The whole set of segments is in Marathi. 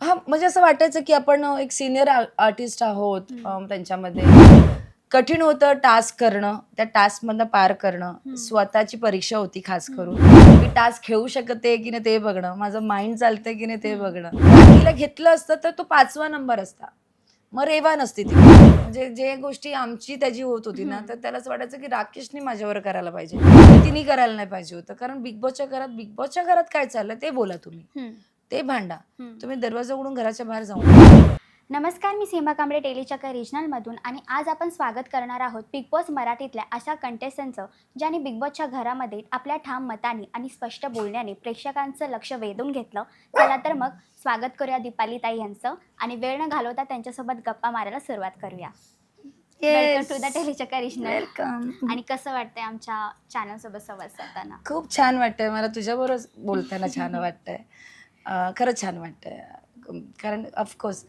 हां, म्हणजे असं वाटायचं की आपण एक सीनियर आर्टिस्ट आहोत. त्यांच्यामध्ये कठीण होतं टास्क करणं, त्या टास्कमधनं पार करणं. हं. स्वतःची परीक्षा होती खास हं. करून. मी टास्क खेळू शकते की नाही ते बघणं, माझं माइंड चालतंय की नाही ते हं. बघणं. राखीला घेतलं असतं तर तो 5वा नंबर असता. मग रेवा नसती ती. म्हणजे जे गोष्टी आमची त्याची होत होती ना, हं. तर त्याला असं वाटायचं की राकेशनी माझ्यावर करायला पाहिजे. तर तिने करायला नाही पाहिजे होतं. कारण बिग बॉसच्या घरात काय चाललंय ते बोला तुम्ही. हं. ते भांडा. हं. तुम्ही दरवाजा उघडून घराच्या बाहेर जाऊ नका. नमस्कार, मी सीमा कांबळे टेलीचक्र रिजनलमधून आणि आज आपण स्वागत करणार आहोत बिग बॉस मराठीतल्या अशा कंटेस्टंटचं ज्यांनी बिग बॉसच्या घरामध्ये आपल्या ठाम मताने आणि स्पष्ट बोलण्याने प्रेक्षकांचं लक्ष वेधून घेतलं. चला तर मग स्वागत करूया दीपाली ताई यांचं आणि वेळ न घालवता त्यांच्यासोबत गप्पा मारायला सुरुवात करूया. Welcome yes. To the Telechakra regional. Welcome. आणि कसं वाटतंय आमच्या चॅनलसोबत संवाद साधताना? खूप छान वाटतंय मला तुझ्याबरोबर बोलताना छान वाटतंय. खरंच छान वाटतंय. कारण ऑफकोर्स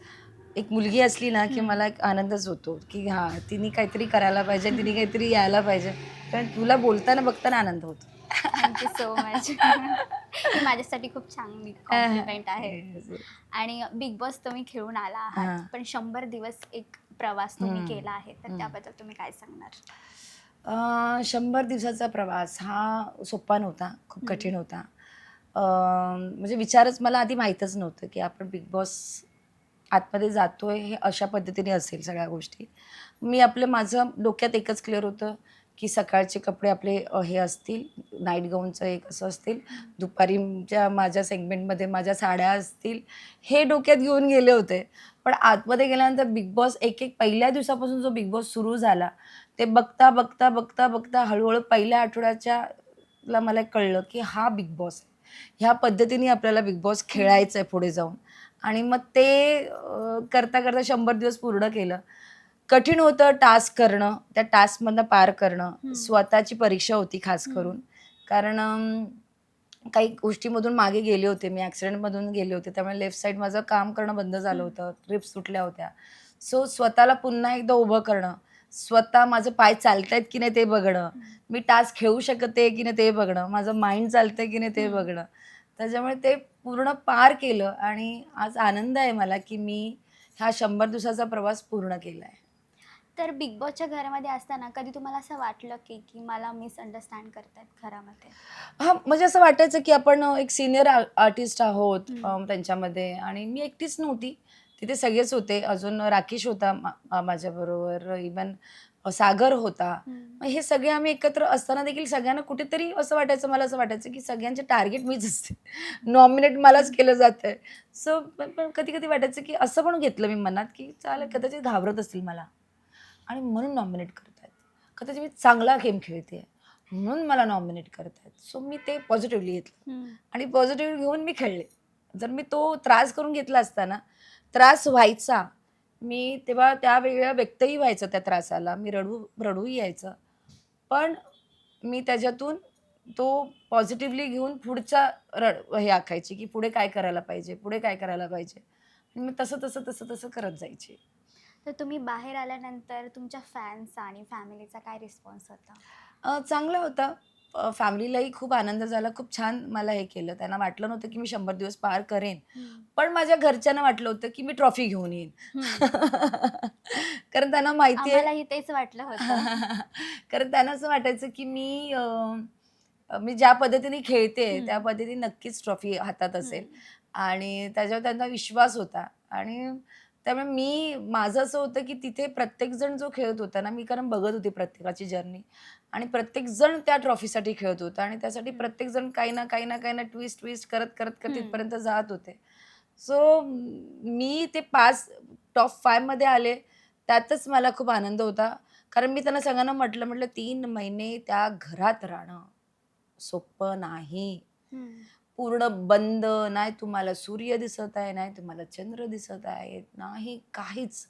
एक मुलगी असली ना, की हं. मला एक आनंदच होतो, की हां, तिने काहीतरी करायला पाहिजे, तिने काहीतरी यायला पाहिजे. कारण तुला बोलताना बघताना आनंद होतो. Thank you so much. ही माझ्यासाठी खूप चांगली कॉम्प्लिमेंट आहे. Yes, yes. आणि बिग बॉस तुम्ही खेळून आला आहात, हां. पण 100 दिवस एक प्रवास तुम्ही हं, केला आहे, तर हं. त्याबद्दल तुम्ही काय सांगणार? 100 दिवसाचा प्रवास हा सोपा नव्हता, खूप हं. कठीण होता. म्हणजे विचारच मला आधी माहीतच नव्हतं, की आपण बिग बॉस आतमध्ये जातोय हे अशा पद्धतीने असेल सगळ्या गोष्टी. माझं डोक्यात एकच क्लिअर होतं, की सकाळचे कपडे आपले हे असतील, नाईट गाऊनचं एक असं असतील, हं. दुपारीच्या माझ्या सेगमेंटमध्ये माझ्या साड्या असतील, हे डोक्यात घेऊन गेले होते. पण आतमध्ये गेल्यानंतर बिग बॉस एक-एक पहिल्या दिवसापासून जो बिग बॉस सुरू झाला, ते बघता हळू-हळू पहिल्या आठवड्याच्या ला मला कळलं, की हा बिग बॉस आहे. ह्या पद्धतीने आपल्याला बिग बॉस हं. खेळायचं आहे पुढे जाऊन. आणि मग ते करता 100 दिवस पूर्ण केलं. कठीण होतं टास्क करणं, त्या टास्कमधनं पार करणं. हं. स्वतःची परीक्षा होती खास हं. करून. कारण काही गोष्टीमधून मागे गेले होते मी, ॲक्सिडेंटमधून गेले होते. त्यामुळे लेफ्ट साइड माझं काम करणं बंद झालं हं. होतं. ट्रिप्स सुटल्या होत्या. सो स्वतःला पुन्हा एकदा उभं करणं, स्वतः माझे पाय चालतायत की नाही ते बघणं, हं. मी टास्क खेळू शकते की नाही ते बघणं, माझं माइंड चालतंय की नाही ते हं. बघणं. त्याच्यामुळे ते पूर्ण पार केलं आणि आज आनंद आहे मला, की मी हा 100 दिवसाचा प्रवास पूर्ण केलाय. तर बिग बॉसच्या घरामध्ये असताना कधी तुम्हाला असं वाटलं की की मला मिसअंडरस्टँड करतायत घरामध्ये? हां, म्हणजे असं वाटायचं की आपण एक सीनियर आर्टिस्ट आहोत हं. त्यांच्यामध्ये आणि मी एकटीच नव्हती. तिथे सगळेच होते. अजून राकेश होता माझ्याबरोबर, इव्हन सागर होता. हं. मग हे सगळे आम्ही एकत्र असताना देखील सगळ्यांना कुठेतरी असं वाटायचं, मला असं वाटायचं की सगळ्यांचे टार्गेट मीच असते. नॉमिनेट मलाच हं. केलं जातंय. सो पण पण कधी-कधी वाटायचं की असं पण घेतलं मी मनात की चालेल हं. कदाचित घाबरत असतील मला आणि म्हणून नॉमिनेट करतायत. कदाचित मी चांगला गेम खेळतेय. म्हणून मला नॉमिनेट करतायत. सो मी ते पॉझिटिव्हली घेतलं हं. आणि पॉझिटिव्ह घेऊन मी खेळले. जर मी तो त्रास करून घेतला असता ना, त्रास व्हायचा. मी तेव्हा त्यावेळेला व्यक्तही व्हायचं त्या त्रासाला. मी रडूही यायचं. पण मी त्याच्यातून तो पॉझिटिव्हली घेऊन पुढचा हे आखायची, की पुढे काय करायला पाहिजे, पुढे काय करायला पाहिजे. आणि मी तसं करत जायची. तर तुम्ही बाहेर आल्यानंतर तुमच्या फॅन्सचा आणि फॅमिलीचा काय रिस्पॉन्स होता? चांगलं होतं. फॅमिलीलाही खूप आनंद झाला. खूप छान मला हे केलं. त्यांना वाटलं नव्हतं, की मी 100 दिवस पार करेन. हं. पण माझ्या घरच्यांना वाटलं होतं, की मी ट्रॉफी घेऊन येईन. हं. कारण त्यांना माहिती आहे. आम्हालाही तेच वाटलं होतं. कारण त्यांना असं वाटायचं, की मी ज्या पद्धतीने खेळते, त्या हं. पद्धतीने नक्कीच ट्रॉफी हातात हं. असेल आणि त्याच्यावर त्यांना विश्वास होता आणि त्यामुळे माझं असं होतं, की तिथे प्रत्येकजण जो खेळत होता ना, मी कारण बघत होते प्रत्येकाची जर्नी आणि प्रत्येकजण त्या ट्रॉफीसाठी खेळत होता आणि त्यासाठी हं. प्रत्येकजण काही ना ट्विस्ट करत हं. तिथपर्यंत जात होते. सो मी ते 5 टॉप 5 मध्ये आले, त्यातच मला खूप आनंद होता. कारण मी त्यांना सगळ्यांना म्हटलं 3 महिने त्या घरात राहणं सोपं नाही. हं. पूर्ण बंद, नाही तुम्हाला सूर्य दिसत आहे, नाही तुम्हाला चंद्र दिसत आहे, नाही काहीच.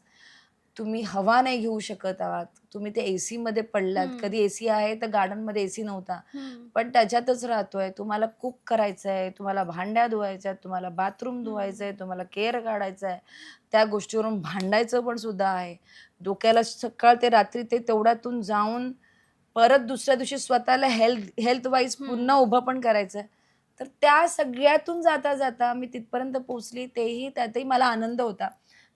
तुम्ही हवा नाही घेऊ शकत आहात. तुम्ही ते एसीमध्ये पडलात. हं. कधी एसी आहे तर गार्डनमध्ये एसी नव्हता. हं. पण त्याच्यातच राहतोय. तुम्हाला कुक करायचं आहे, तुम्हाला भांड्या धुवायच्या आहेत, तुम्हाला बाथरूम धुवायचं हं. आहे, तुम्हाला केर काढायचा आहे. त्या गोष्टीवरून भांडायचं पण सुद्धा आहे. डोक्याला सकाळ ते रात्री ते तेवढ्यातून जाऊन परत दुसऱ्या दिवशी स्वतःला हेल्थ वाईज हं. पुन्हा उभं पण करायचं आहे. तर त्या सगळ्यातून जाता जाता मी तिथपर्यंत पोहोचली, त्यातही मला आनंद होता.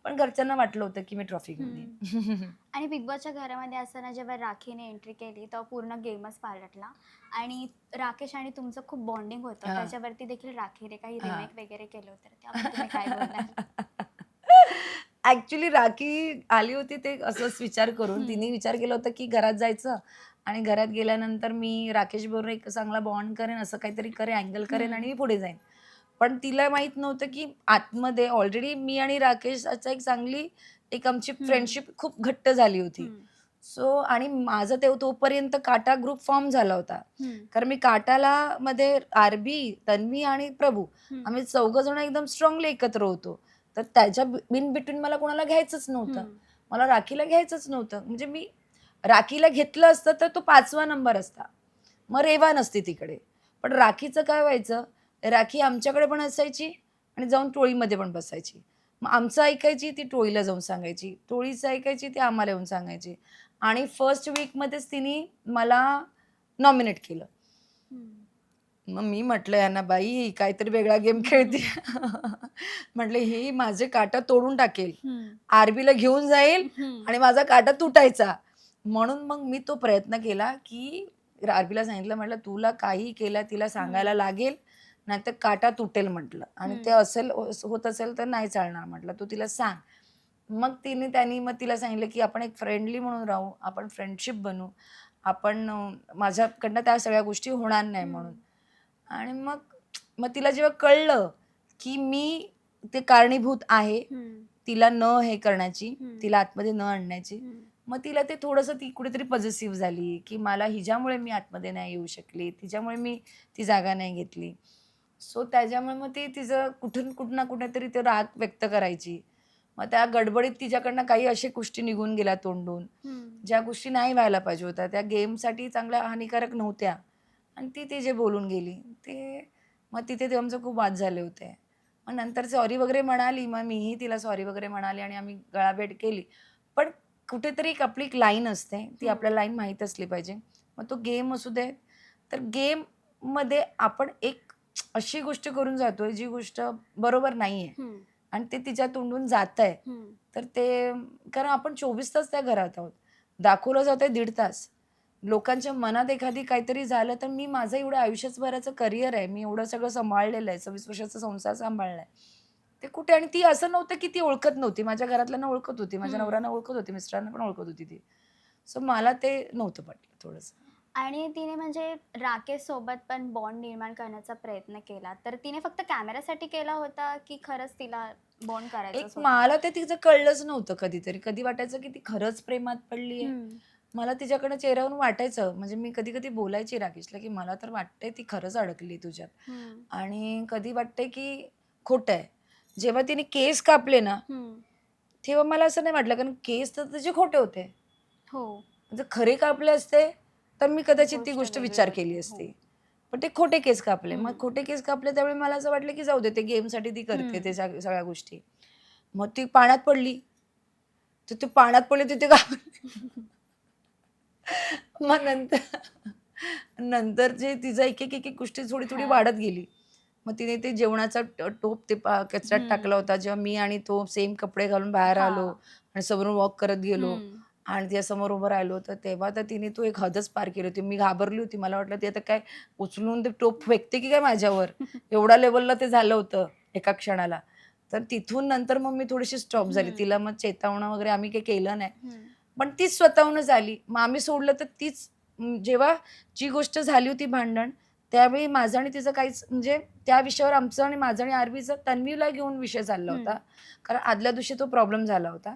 पण घरच्यांना वाटलं होतं की मी ट्रॉफी घेऊन येईन. आणि बिग बॉसच्या घरामध्ये असताना जेव्हा राखीने एंट्री केली तेव्हा पूर्ण गेमच पालटला आणि राकेश आणि तुमचं खूप बॉन्डिंग होतं. हां. त्याच्यावरती देखील राखीने काही हां. रिमेक वगैरे केलं होतं. त्यावर तुम्ही काय बोलणार? ॲक्चुअली राखी आली होती ते असंच विचार करून. तिने हं. विचार केला होता, की घरात जायचं आणि घरात गेल्यानंतर मी राकेशबरोबर एक चांगला बॉन्ड करेन, असं काहीतरी करेन, अँगल करेन आणि हं. मी पुढे जाईन. पण तिला माहीत नव्हतं, की आतमध्ये ऑलरेडी मी आणि राकेशचा एक आमची हं. फ्रेंडशिप खूप घट्ट झाली होती. हं. सो आणि माझा तोपर्यंत काटा ग्रुप फॉर्म झाला होता. हं. कारण मी काटाला मध्ये आरबी, तन्वी आणि प्रभू हं. आम्ही चौघंजण एकदम स्ट्राँगली एकत्र होतो. तर त्याच्या इन बिटवीन मला कोणाला घ्यायचंच नव्हतं. हं. मला राखीला घ्यायचंच नव्हतं. म्हणजे मी राखीला घेतलं असतं तर तो 5वा नंबर असता. मग रेवा नसती तिकडे. पण राखीचं काय व्हायचं, राखी आमच्याकडे पण असायची आणि जाऊन टोळीमध्ये पण बसायची. मग आमचं ऐकायची, ती टोळीला जाऊन सांगायची. टोळीचं ऐकायची, ती आम्हाला येऊन सांगायची. आणि फर्स्ट वीकमध्येच तिने मला नॉमिनेट केलं. हं. मग मी म्हटलं यांना, "बाई ही काहीतरी वेगळा गेम खेळते." म्हटलं, "ही माझे काटा तोडून टाकेल. हं. आरबीला घेऊन जाईल हं. आणि माझा काटा तुटायचा." म्हणून मग मी तो प्रयत्न केला, की आरबीला सांगितलं, म्हटलं, "तुला काहीही केलं तिला हं. सांगायला लागेल, नाहीतर काटा तुटेल," म्हटलं. "आणि ते हं. असेल होत असेल तर नाही चालणार," म्हटलं. "तू तिला सांग." मग त्यांनी मग तिला सांगितलं, की "आपण एक फ्रेंडली म्हणून राहू, आपण फ्रेंडशिप बनवू. आपण माझ्याकडनं त्या सगळ्या गोष्टी होणार नाही हं. म्हणून." आणि मग मग तिला जेव्हा कळलं, की मी ते कारणीभूत आहे, हं. तिला न हे करण्याची, हं. तिला आतमध्ये न आणण्याची. हं. मग तिला ते थोडंसं ती कुठेतरी पॉझिटिव्ह झाली, की मला हिच्यामुळे मी आतमध्ये नाही येऊ शकली, तिच्यामुळे मी ती जागा नाही घेतली. सो त्याच्यामुळे मग ती तिचं कुठं ना कुठेतरी ते राग व्यक्त करायची. मग त्या गडबडीत तिच्याकडनं काही अशा गोष्टी निघून गेल्या तोंडून, हं. ज्या गोष्टी नाही व्हायला पाहिजे होत्या. त्या गेमसाठी चांगल्या हानिकारक नव्हत्या. आणि ती जे बोलून गेली, मग तिथे ते आमचे खूप वाद झाले होते. मग नंतर सॉरी वगैरे म्हणाली, मग मीही तिला सॉरी वगैरे म्हणाले आणि आम्ही गळाभेट केली. पण कुठेतरी आपली एक लाईन असते, ती हं. आपल्याला लाईन माहीत असली पाहिजे. मग तो गेम असू दे, तर गेममध्ये आपण एक अशी गोष्ट करून जातोय, जी गोष्ट बरोबर नाहीये हं. आणि ते तिच्या तोंडून जातंय, हं. तर ते कारण आपण 24 तास त्या घरात आहोत. दाखवलं जातंय 1.5 तास. लोकांच्या मनात एखादी काहीतरी झालं, तर मी माझं एवढं आयुष्यभराचं करियर आहे. मी एवढं सगळं सांभाळलेलं आहे. 26 वर्षाचा संसार सांभाळलाय. ते कुठे आणि ती असं नव्हतं, की ती ओळखत नव्हती. माझ्या घरातल्यांना ओळखत होती. माझ्या हं. नवऱ्याला ओळखत होती. मिस्टरांना पण ओळखत होती ती. सो मला ते नव्हतं पटलं थोडंसं. आणि तिने म्हणजे राकेशसोबत पण बॉन्ड निर्माण करण्याचा प्रयत्न केला. तर तिने फक्त कॅमेरासाठी केला होता, की खरंच तिला बॉन्ड करायचाच होता? मला ते तिचं कळलंच नव्हतं कधीतरी. कधी वाटायचं, की ती खरंच प्रेमात पडली आहे. हं. मला तिच्याकडनं चेहऱ्यावरून वाटायचं. म्हणजे मी कधी-कधी बोलायची राकेशला, की मला तर वाटतंय ती खरंच अडकली तुझ्यात. हं. आणि कधी वाटतंय, की खोटं आहे. जेव्हा तिने केस कापले ना, हं. तेव्हा मला असं नाही वाटलं, कारण केस तर तिचे खोटे होते. हो. जर खरे कापले असते, तर मी कदाचित ती गोष्ट गोष्ट वेगळी विचार होती. केली हो. असती. पण ते खोटे केस कापले. मग हं. खोटे केस कापले त्यावेळी मला असं वाटलं, की जाऊ दे ते गेमसाठी ती करते हं. ते सगळ्या गोष्टी. मग ती पाण्यात पडली. तर ती पाण्यात पडली तिथे घाबरली. मग नंतर जे तिचं एक गोष्टी थोडी-थोडी हां. वाढत गेली. मग तिने ते जेवणाचा टोप ते कचऱ्यात टाकला हं. होता. जेव्हा मी आणि तो सेम कपडे घालून बाहेर आलो हां. आणि समोरून वॉक करत गेलो हं. आणि तिच्यासमोर उभं राहिलो, तर तेव्हा तर तिने तो एक हदच पार केली होती. मी घाबरली होती. मला वाटलं ती आता काय उचलून ते टोप फेकते की काय माझ्यावर? एवढ्या लेव्हलला ते झालं होतं एका क्षणाला. तर तिथून नंतर मग मी थोडीशी स्टॉप झाली. हं. तिला मग चेतावणं वगैरे आम्ही काही केलं नाही. हं. पण तीच स्वतःहूनच आली. मग आम्ही सोडलं तर जेव्हा जी गोष्ट झाली होती भांडण, त्यावेळी माझं आणि तिचं काहीच म्हणजे त्या विषयावर आमचं आणि माझं आणि आरवीचा तन्वीला घेऊन विषय चालला हं. होता. कारण आदल्या दिवशी तो प्रॉब्लेम झाला होता.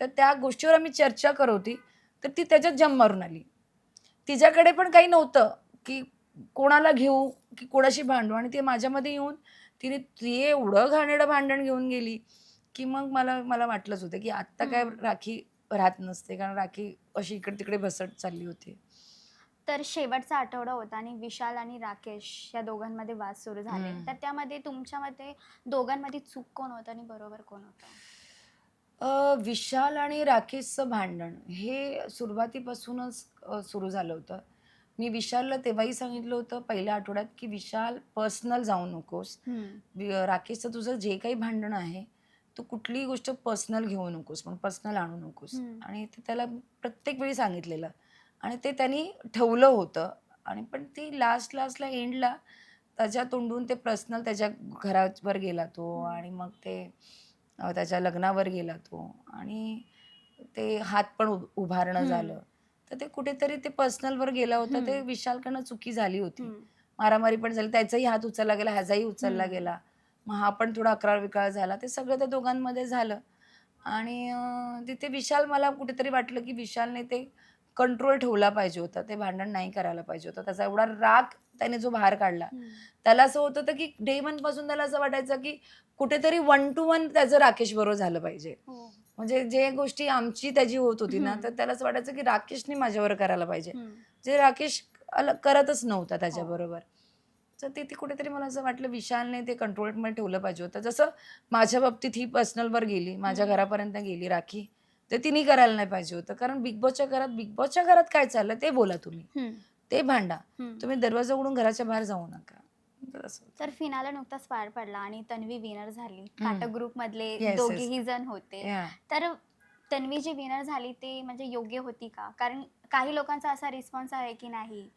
तर त्या गोष्टीवर आम्ही चर्चा करत होती, तर ती त्याच्यात जंप मारून आली. तिच्याकडे पण काही नव्हतं, की कोणाला घेऊ, की कोणाशी भांडू आणि ती माझ्यामध्ये येऊन ती एवढं घाणेरडं भांडण घेऊन गेली, की मग मला वाटलंच होतं, की आत्ता काय हं. राखी राहत नसते. कारण राखी अशी इकडे-तिकडे बसत चालली होती. तर शेवटचा आठवडा होता आणि विशाल आणि राकेश या दोघांमध्ये वाद सुरू झाले. हं. तर त्यामध्ये तुमच्या मते दोघांमध्ये चूक कोण होतं आणि बरोबर कोण होतं? विशाल आणि राकेशचं भांडण हे सुरुवातीपासूनच सुरू झालं होतं. मी विशालला तेव्हाही सांगितलं होतं पहिल्या आठवड्यात की विशाल पर्सनल जाऊ नकोस. राकेशचं तुझं जे काही भांडण आहे तू कुठलीही गोष्ट पर्सनल घेऊ नकोस, पण पर्सनल आणू नकोस. आणि ते त्याला प्रत्येक वेळी सांगितलेलं आणि ते त्यांनी ठेवलं होतं. आणि पण ती लास्टला एंडला त्याच्या तोंडून ते पर्सनल त्याच्या घरावर गेला तो आणि मग ते त्याच्या लग्नावर गेला तो आणि ते हात पण उभारणं झालं. तर ते कुठेतरी ते पर्सनलवर गेला होता. ते विशालकडनं चुकी झाली होती. मारामारी पण झाली. त्याचाही हात उचलला गेला, ह्याचाही उचलला गेला. मग हा पण थोडा अक्राळ-विक्राळ झाला. ते सगळं त्या दोघांमध्ये झालं आणि तिथे विशाल मला कुठेतरी वाटलं, की विशालने ते कंट्रोल ठेवला पाहिजे होता. ते भांडण नाही करायला पाहिजे होतं. त्याचा एवढा राग त्याने जो बाहेर काढला. त्याला असं होत होतं, की डे 1 पासून त्याला असं वाटायचं, की कुठेतरी 1 to 1 त्याचं राकेश बरोबर झालं पाहिजे. म्हणजे जे गोष्टी आमची त्याची होत होती ना, तर त्याला असं वाटायचं, की राकेशने माझ्यावर करायला पाहिजे. जे राकेश करतच नव्हता त्याच्याबरोबर. तर ते कुठेतरी मला असं वाटलं विशालने ते कंट्रोलमध्ये ठेवलं पाहिजे होतं. जसं माझ्या बाबतीत ही पर्सनलवर गेली, माझ्या घरापर्यंत गेली राखी, तर तिने करायला नाही पाहिजे होतं. कारण बिग बॉसच्या घरात काय चाललं ते बोला तुम्ही. ते भांडा. तुम्ही दरवाजा उघडून घराच्या बाहेर जाऊ नका. तर असं होतं. तर फिनाले नुकताच पार पडला आणि तन्वी विनर झाली. काटक ग्रुप मधले Yes. दोघेही जण होते. Yeah. तर तन्वी जी विनर झाली ते म्हणजे योग्य होती का? कारण काही लोकांचा असा रिस्पॉन्स आहे की नाही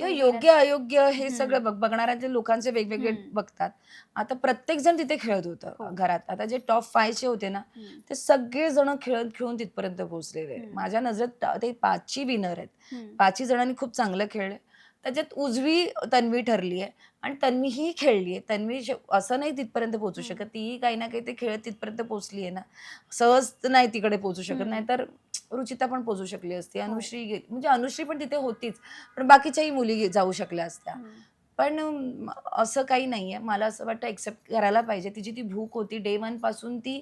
योग्य अयोग्य हे सगळं बघणाऱ्या लोकांचे वेगवेगळे बघतात. आता प्रत्येक जण तिथे खेळत होतं घरात. आता जे टॉप 5 होते ना, ते सगळे जण खेळत खेळून तिथपर्यंत पोहोचलेले. माझ्या नजरेत ते 5 विनर आहेत. 5 जणांनी खूप चांगलं खेळलं. त्याच्यात उजवी तन्वी ठरली आहे आणि तन्वीही खेळली आहे. तन्वी असं नाही तिथपर्यंत पोहोचू शकत. तीही काही ना काही ते खेळत तिथपर्यंत पोहोचली आहे ना. सहज नाही तिकडे पोहोचू शकत. नाहीतर रुचिता पण पोहोचू शकली असती. अनुश्री म्हणजे अनुश्री पण तिथे होतीच. पण बाकीच्याही मुली जाऊ शकल्या असत्या. पण असं काही नाहीये. मला असं वाटतं एक्सेप्ट करायला पाहिजे. तिची ती भूक होती. डे 1 पासून ती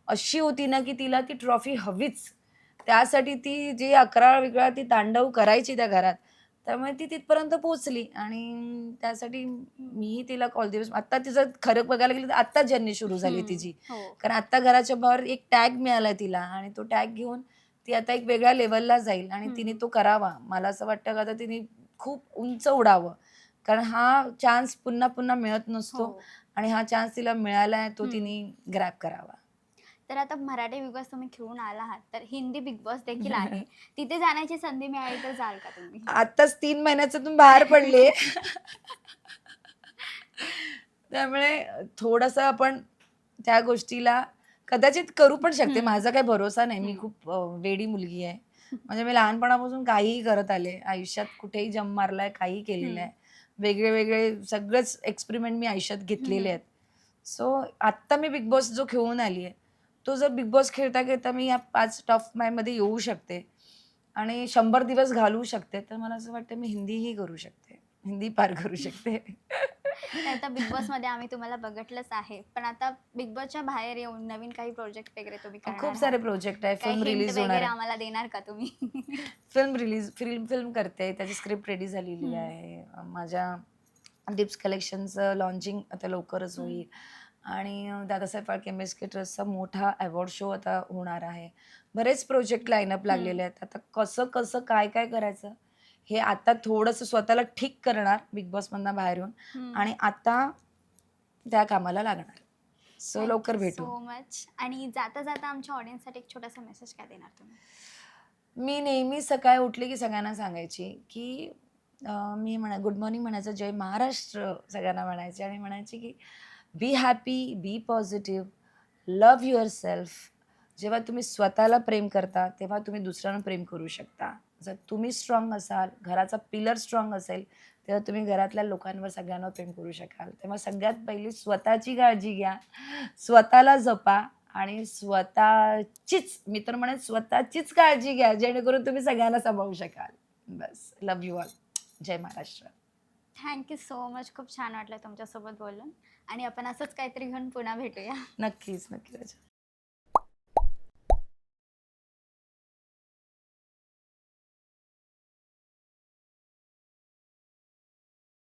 अशी होती ना, की तिला ती ट्रॉफी हवीच. त्यासाठी ती जे अकराळ-विकराळ ती तांडव करायची त्या घरात. त्यामुळे ती तिथपर्यंत पोहोचली आणि त्यासाठी मीही तिला कॉल दिवस आता तिचं खरं बघायला गेलं तर आत्ता जर्नी सुरू झाली तिची. कारण आता घराच्या बाहेर एक टॅग मिळालाय तिला आणि तो टॅग घेऊन ती आता एक वेगळ्या लेव्हलला जाईल आणि तिने तो करावा. मला असं वाटतं का आता तिने खूप उंच उडावं. कारण हा चान्स पुन्हा पुन्हा मिळत नसतो आणि हा चान्स तिला मिळालाय तो तिने ग्रॅब करावा. तर आता मराठी बिग बॉस तुम्ही खेळून आला आहात तर हिंदी बिग बॉस देखील आहे. तिथे जाण्याची संधी मिळाली तर जाल का तुम्ही? आत्ताच 3 महिन्याच्यातून बाहेर पडले. त्यामुळे थोडंसं आपण त्या गोष्टीला कदाचित करू पण शकते. माझा काही भरोसा नाही. मी खूप वेडी मुलगी आहे. म्हणजे मी लहानपणापासून काहीही करत आले. आयुष्यात कुठेही जंप मारलाय, काही केलेलं आहे. वेगळे सगळेच एक्सपेरिमेंट मी आयुष्यात घेतलेले आहेत. सो आत्ता मी बिग बॉस जो खेळून आली आहे, तो जर बिग बॉस खेळता मी या 5 टॉप 5 मध्ये येऊ शकते आणि 100 दिवस घालवू शकते, तर मला असं वाटतं मी हिंदीही करू शकते. हिंदी पार करू शकते. आता बिग बॉस मध्ये आम्ही तुम्हाला बघितलंच आहे. पण आता बिग बॉसच्या बाहेर येऊन नवीन काही प्रोजेक्ट वगैरे तुम्ही करणार खूप आहात? सारे प्रोजेक्ट आहे. काही फिल्म हिंट रिलीज होणार वगैरे आहे. आम्हाला देणार का तुम्ही? फिल्म करते. त्याची स्क्रिप्ट रेडी झालेली आहे. माझ्या डिप्स कलेक्शनचं लॉन्चिंग आता लवकरच होईल आणि दादासाहेब फाळके एम.एस.के. ट्रस्टचा मोठा अवॉर्ड शो आता होणार आहे. बरेच प्रोजेक्ट लाईनअप लागलेले आहेत. आता कसं काय करायचं हे आता थोडंसं स्वतःला ठीक करणार बिग बॉसमधनं बाहेर येऊन आणि आता त्या कामाला लागणार. सो लवकर भेटू. So much. आणि जाता आमच्या ऑडियन्ससाठी एक छोटासा मेसेज काय देणार तुम्ही? मी नेहमी सकाळी उठली की सगळ्यांना सांगायची की मी गुड मॉर्निंग म्हणायचं, जय महाराष्ट्र सगळ्यांना म्हणायचे आणि म्हणायची की be happy, be positive, love yourself. जेव्हा तुम्ही स्वतःला प्रेम करता तेव्हा तुम्ही दुसऱ्यांना प्रेम करू शकता. जर तुम्ही स्ट्रॉंग असाल, घराचा पिलर स्ट्रॉंग असेल, तेव्हा तुम्ही घरातल्या लोकांवर सगळ्यांवर प्रेम करू शकाल. तेव्हा सगळ्यात पहिली स्वतःची काळजी घ्या, स्वतःला जपा आणि स्वतःचीच मी तर म्हणेन स्वतःचीच काळजी घ्या, जेणेकरून तुम्ही सगळ्यांना सांभाळू शकाल. बस. Love you all. Jai Maharashtra. Thank you so much. खूप छान वाटलं तुमच्यासोबत बोलून आणि आपण असंच काहीतरी घेऊन पुन्हा भेटूया. नक्कीच.